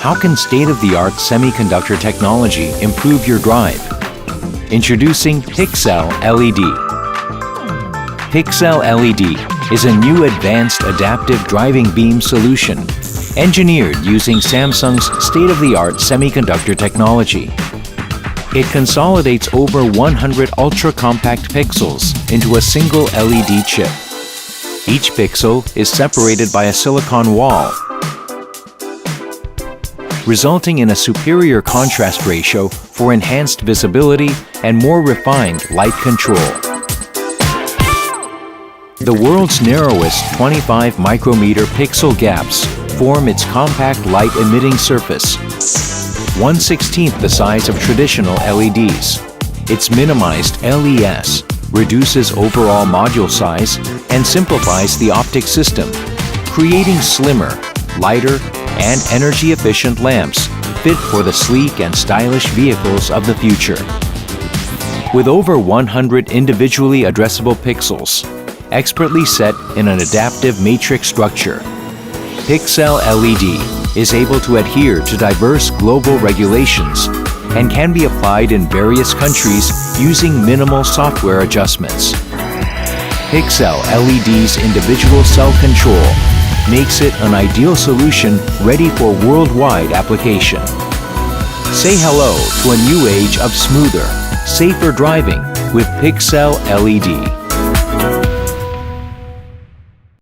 How can state-of-the-art semiconductor technology improve your drive? Introducing Pixcell LED. Pixcell LED is a new advanced adaptive driving beam solution engineered using Samsung's state-of-the-art semiconductor technology. It consolidates over 100 ultra-compact pixels into a single LED chip. Each pixel is separated by a silicon wall, resulting in a superior contrast ratio for enhanced visibility and more refined light control. The world's narrowest 25 micrometer pixel gaps form its compact light-emitting surface, 1/16 the size of traditional LEDs. Its minimized LES reduces overall module size and simplifies the optic system, creating slimmer, lighter, and energy-efficient lamps fit for the sleek and stylish vehicles of the future. With over 100 individually addressable pixels, expertly set in an adaptive matrix structure, Pixcell LED is able to adhere to diverse global regulations and can be applied in various countries using minimal software adjustments. Pixcell LED's individual cell control makes it an ideal solution ready for worldwide application. Say hello to a new age of smoother, safer driving with Pixcell LED.